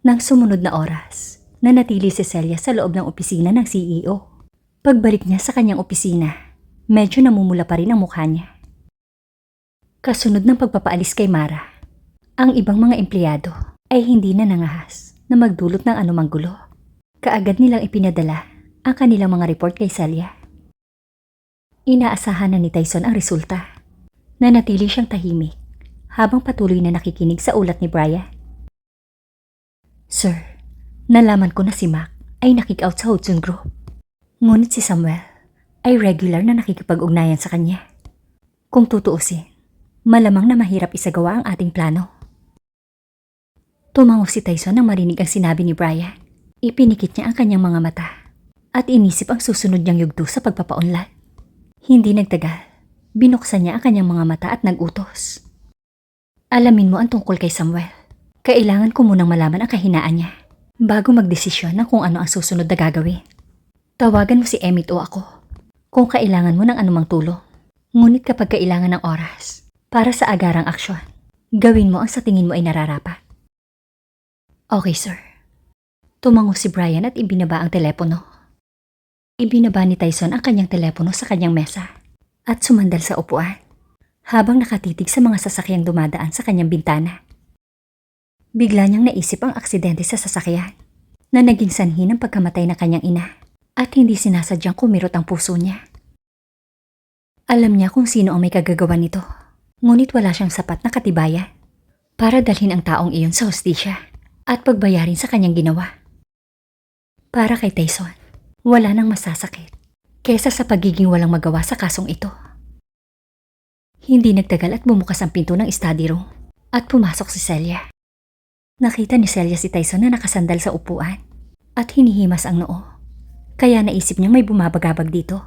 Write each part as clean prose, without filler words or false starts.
Nang sumunod na oras, nanatili si Celia sa loob ng opisina ng CEO. Pagbalik niya sa kanyang opisina, medyo namumula pa rin ang mukha niya. Kasunod ng pagpapaalis kay Mara, ang ibang mga empleyado ay hindi na nangahas na magdulot ng anumang gulo. Kaagad nilang ipinadala ang kanilang mga report kay Celia. Inaasahan na ni Tyson ang resulta. Nanatili siyang tahimik habang patuloy na nakikinig sa ulat ni Brian. Sir, nalaman ko na si Mac ay nakik-out sa Hudson Group. Ngunit si Samuel ay regular na nakikipag-ugnayan sa kanya. Kung tutuusin, malamang na mahirap isagawa ang ating plano. Tumango si Tyson nang marinig ang sinabi ni Brian. Ipinikit niya ang kanyang mga mata at inisip ang susunod niyang yugto sa pagpapaunlad. Hindi nagtagal, binuksan niya ang kanyang mga mata at nag-utos. Alamin mo ang tungkol kay Samuel. Kailangan ko munang malaman ang kahinaan niya bago magdesisyon ng kung ano ang susunod na gagawin. Tawagan mo si Emmett o ako kung kailangan mo ng anumang tulong. Ngunit kapag kailangan ng oras para sa agarang aksyon, gawin mo ang sa tingin mo ay nararapat. Okay, sir. Tumango si Brian at ibinaba ang telepono. Ibinaba ni Tyson ang kanyang telepono sa kanyang mesa at sumandal sa upuan habang nakatitig sa mga sasakyang dumadaan sa kanyang bintana. Bigla niyang naisip ang aksidente sa sasakyan na naging sanhi ng pagkamatay ng kanyang ina at hindi sinasadyang kumirot ang puso niya. Alam niya kung sino ang may kagagawa nito, ngunit wala siyang sapat na katibayan para dalhin ang taong iyon sa hustisya at pagbayarin sa kanyang ginawa. Para kay Tyson, wala nang masasakit kesa sa pagiging walang magawa sa kasong ito. Hindi nagtagal at bumukas ang pinto ng study room at pumasok si Celia. Nakita ni Celia si Tyson na nakasandal sa upuan at hinihimas ang noo. Kaya naisip niyang may bumabagabag dito.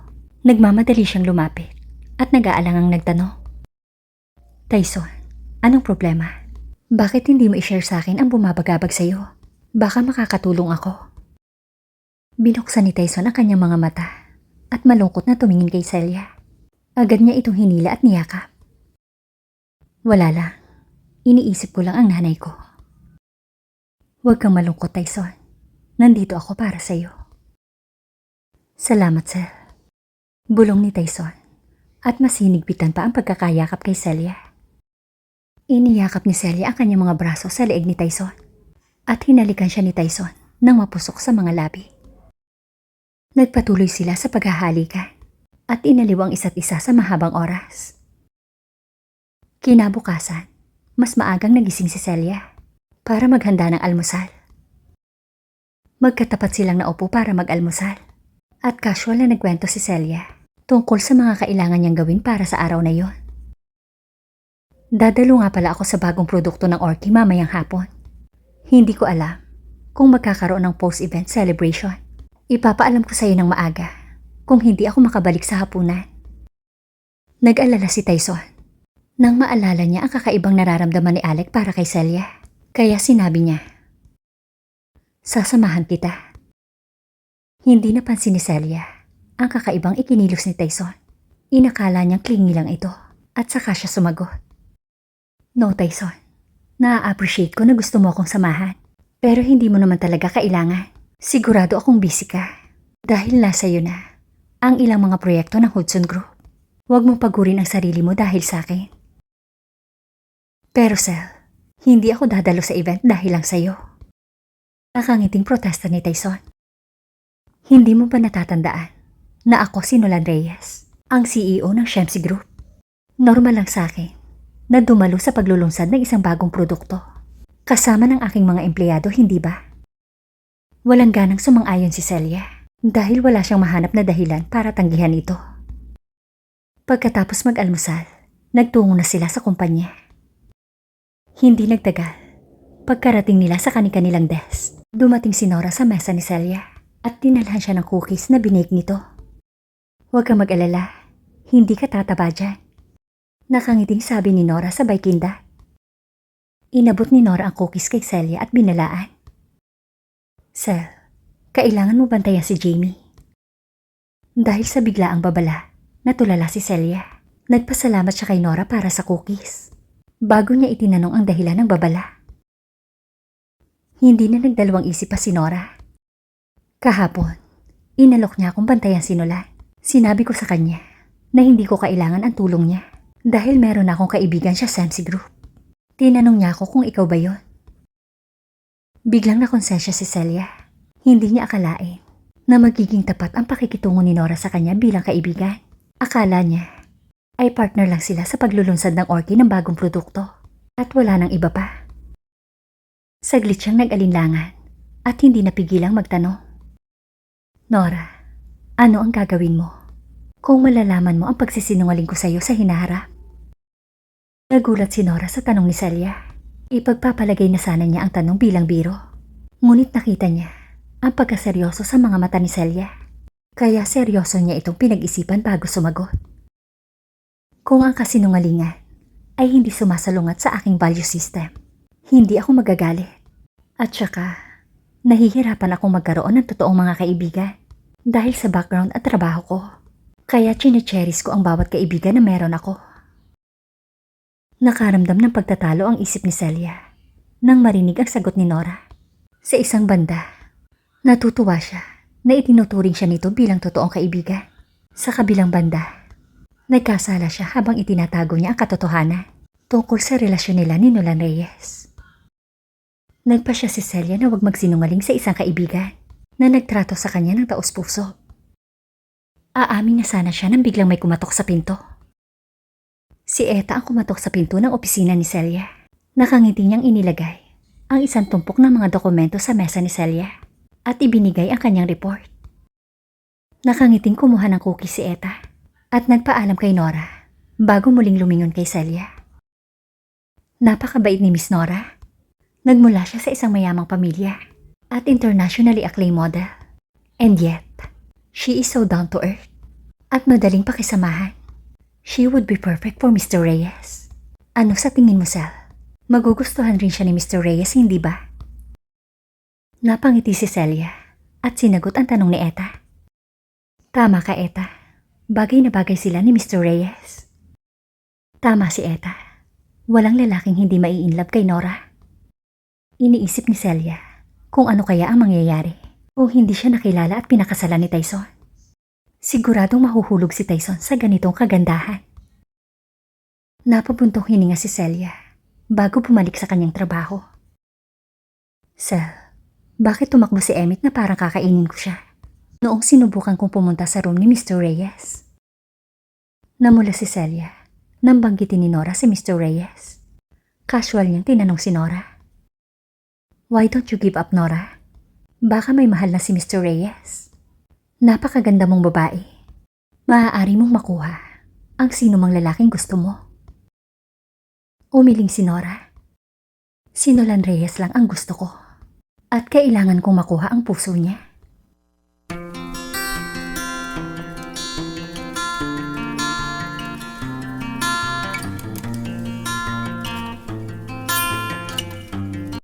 Nagmamadali siyang lumapit at nag-aalangang nagtanong. Tyson, anong problema? Bakit hindi mo i-share sa akin ang bumabagabag sa iyo? Baka makakatulong ako. Binuksan ni Tyson ang kanyang mga mata at malungkot na tumingin kay Celia. Agad niya itong hinila at niyakap. Wala lang. Iniisip ko lang ang nanay ko. Huwag kang malungkot, Tyson. Nandito ako para sa iyo. Salamat, sir. Bulong ni Tyson at mas hinigpitan pa ang pagkakayakap kay Celia. Iniyakap ni Celia ang kanyang mga braso sa leeg ni Tyson at hinalikan siya ni Tyson nang mapusok sa mga labi. Nagpatuloy sila sa paghahalikan at inaliw ang isa't isa sa mahabang oras. Kinabukasan, mas maagang nagising si Celia para maghanda ng almusal. Magkatapat silang naupo para mag-almusal at casual na nagkwento si Celia tungkol sa mga kailangan niyang gawin para sa araw na yon. Dadalo nga pala ako sa bagong produkto ng Orky mamayang hapon. Hindi ko alam kung magkakaroon ng post-event celebration. Ipapaalam ko sa iyo ng maaga kung hindi ako makabalik sa hapunan. Nag-alala si Tyson nang maalala niya ang kakaibang nararamdaman ni Alec para kay Celia. Kaya sinabi niya, sasamahan kita. Hindi napansin ni Celia ang kakaibang ikinilos ni Tyson. Inakala niyang klingi lang ito at saka siya sumagot. No, Tyson. Na-appreciate ko na gusto mo akong samahan. Pero hindi mo naman talaga kailangan. Sigurado akong busy ka. Dahil nasa iyo na ang ilang mga proyekto ng Hudson Group. Huwag mong pagurin ang sarili mo dahil sa akin. Pero Sel, hindi ako dadalo sa event dahil lang sa iyo. Nakangiting protesta ni Tyson. Hindi mo ba natatandaan na ako si Nolan Reyes, ang CEO ng Shemsi Group? Normal lang sa akin na dumalo sa paglulunsad ng isang bagong produkto. Kasama ng aking mga empleyado, hindi ba? Walang ganang sumang-ayon si Celia dahil wala siyang mahanap na dahilan para tanggihan ito. Pagkatapos mag-almusal, nagtungo na sila sa kumpanya. Hindi nagtagal. Pagkarating nila sa kani-kanilang desk, dumating si Nora sa mesa ni Celia at dinalhan siya ng cookies na binake nito. Huwag kang mag-alala, hindi ka tataba dyan. Nakangiting sabi ni Nora sabay kinda. Inabot ni Nora ang cookies kay Celia at binalaan. Cel, kailangan mo bantayan si Jamie. Dahil sa biglaang babala, natulala si Celia. Nagpasalamat siya kay Nora para sa cookies. Bago niya itinanong ang dahilan ng babala. Hindi na nagdalawang isip pa si Nora. Kahapon, inalok niya akong bantayan si Nolan. Sinabi ko sa kanya na hindi ko kailangan ang tulong niya dahil meron akong kaibigan siya sa MC Group. Tinanong niya ako kung ikaw ba yon. Biglang nakonsensya si Celia. Hindi niya akalain na magiging tapat ang pakikitungo ni Nora sa kanya bilang kaibigan. Akala niya ay partner lang sila sa paglulunsad ng Orky ng bagong produkto at wala nang iba pa. Saglit siyang nag-alinlangan at hindi napigilang magtanong. Nora, ano ang gagawin mo kung malalaman mo ang pagsisinungaling ko sa iyo sa hinaharap? Nagulat si Nora sa tanong ni Celia. Ipagpapalagay na sana niya ang tanong bilang biro. Ngunit nakita niya ang pagkaseryoso sa mga mata ni Celia. Kaya seryoso niya itong pinag-isipan bago sumagot. Kung ang kasinungalingan ay hindi sumasalungat sa aking value system, hindi ako magagalit. At saka, nahihirapan akong magkaroon ng totoong mga kaibigan dahil sa background at trabaho ko. Kaya chine-cherish ko ang bawat kaibigan na meron ako. Nakaramdam ng pagtatalo ang isip ni Celia nang marinig ang sagot ni Nora. Sa isang banda, natutuwa siya na itinuturing siya nito bilang totoong kaibigan. Sa kabilang banda, nagkasala siya habang itinatago niya ang katotohanan tungkol sa relasyon nila ni Nolan Reyes. Nagpa siya si Celia na huwag magsinungaling sa isang kaibigan na nagtrato sa kanya ng taos-puso. Aamin na sana siya nang biglang may kumatok sa pinto. Si Eta ang kumatok sa pinto ng opisina ni Celia. Nakangiti niyang inilagay ang isang tumpok ng mga dokumento sa mesa ni Celia at ibinigay ang kanyang report. Nakangiting kumuha ng cookie si Eta at nagpaalam kay Nora bago muling lumingon kay Celia. Napakabait ni Miss Nora. Nagmula siya sa isang mayamang pamilya at internationally acclaimed model. And yet, she is so down to earth at madaling pakisamahan. She would be perfect for Mr. Reyes. Ano sa tingin mo, Sel? Magugustuhan rin siya ni Mr. Reyes, hindi ba? Napangiti si Celia at sinagot ang tanong ni Eta. Tama ka, Eta. Bagay na bagay sila ni Mr. Reyes. Tama si Eta. Walang lalaking hindi mai-inlove kay Nora. Iniisip ni Celia kung ano kaya ang mangyayari kung hindi siya nakilala at pinakasalan ni Tyson. Siguradong mahuhulog si Tyson sa ganitong kagandahan. Napabuntong hininga si Celia bago bumalik sa kanyang trabaho. Sel, bakit tumakbo si Emmett na parang kakainin ko siya noong sinubukan kong pumunta sa room ni Mr. Reyes? Namula si Celia nang banggitin ni Nora si Mr. Reyes. Casual niyang tinanong si Nora. Why don't you give up, Nora? Baka may mahal na si Mr. Reyes. Napakaganda mong babae. Maaari mong makuha ang sino mang lalaking gusto mo. Umiling si Nora. Si Nolan Reyes lang ang gusto ko at kailangan kong makuha ang puso niya.